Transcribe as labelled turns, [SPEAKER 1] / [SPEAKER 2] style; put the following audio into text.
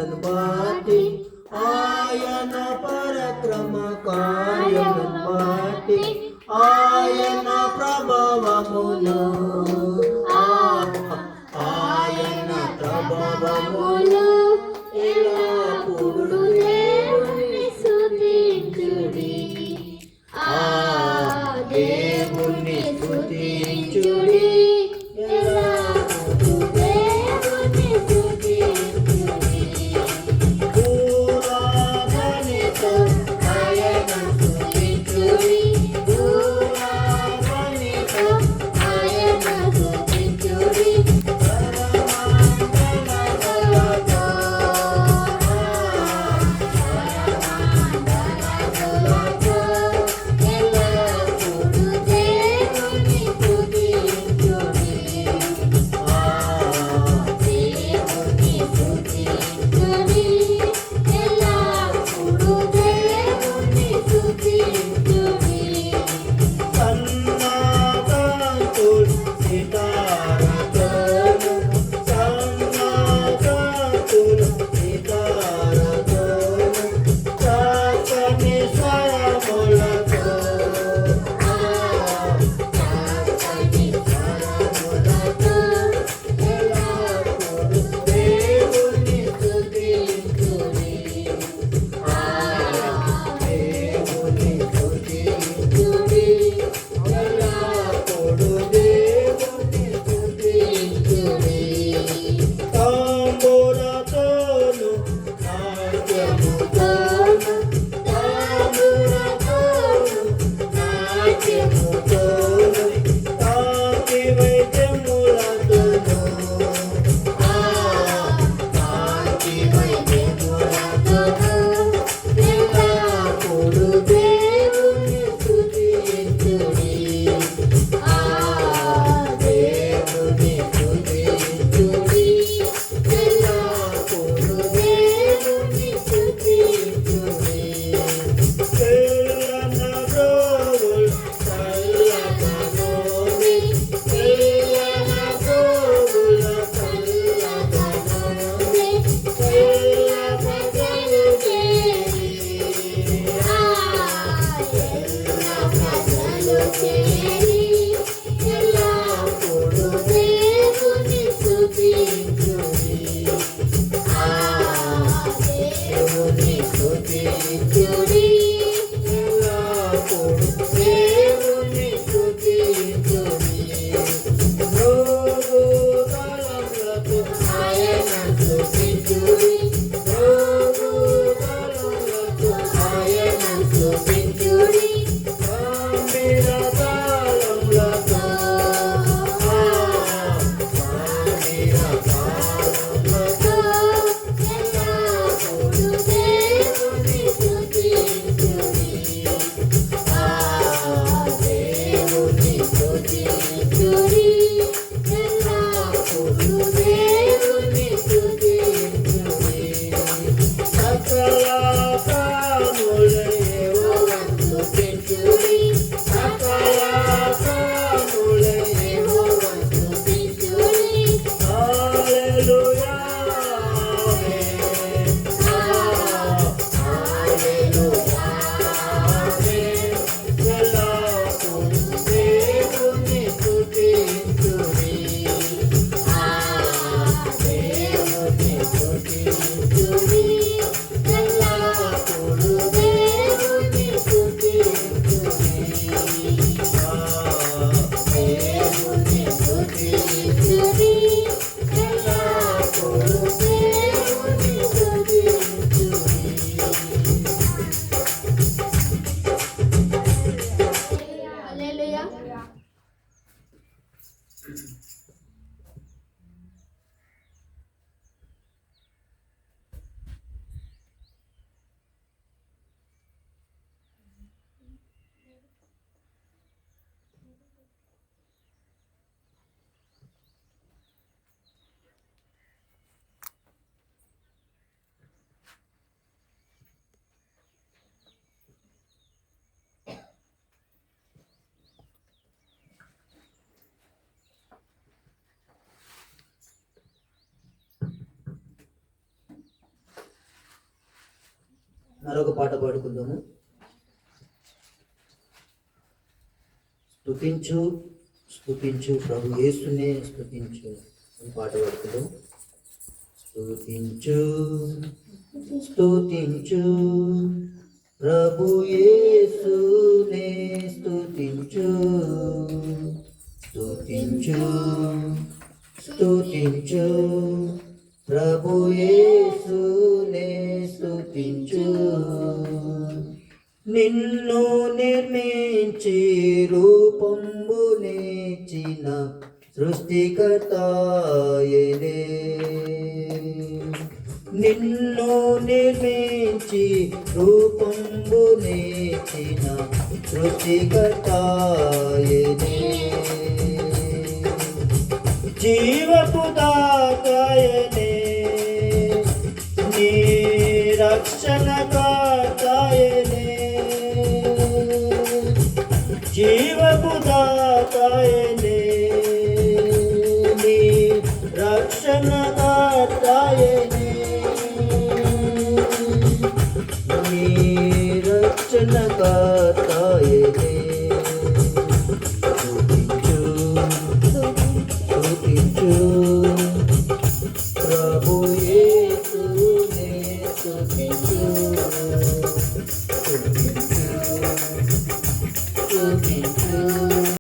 [SPEAKER 1] కార్యములను బట్టి ఆయన పరక్రమ కార్యములను బట్టి ఆయన ప్రభావమును ఆయన ప్రభావమును ఎల్లప్పుడూ దేవుని స్తుతించుడి దేవుని స్తుతించుడి ఎల్లప్పుడూ దేవుని స్తుతించుడి పూర్వగణితో ఆయన స్తుతించుడి పూర్వగణితో ఆయన స్తుతించుడి సర్వమంగళ
[SPEAKER 2] మరొక పాట పాడుకుందాము. స్తుతించు స్తుతించు ప్రభు యేసునే స్తుతించు అని పాట పాడుకుందాం. స్తుతించు స్తుతించు ప్రభు యేసునే స్తుతించు స్తుతించు స్తుతించు ప్రభు యేసునే స్తుతించు. నిన్ను నిర్మించి రూపంబునిచ్చిన సృష్టికర్తాయనే, నిన్ను నిర్మించి రూపంబునిచ్చిన సృష్టికర్తాయనే, జీవపు దాతాయనే, నీ రక్షణకర్తాయనే, జీవపు దాతాయనే, నీ రక్షణకర్తాయనే, నీ రక్షణకర్తాయనే. స్తుతించు స్తుతించు ప్రభు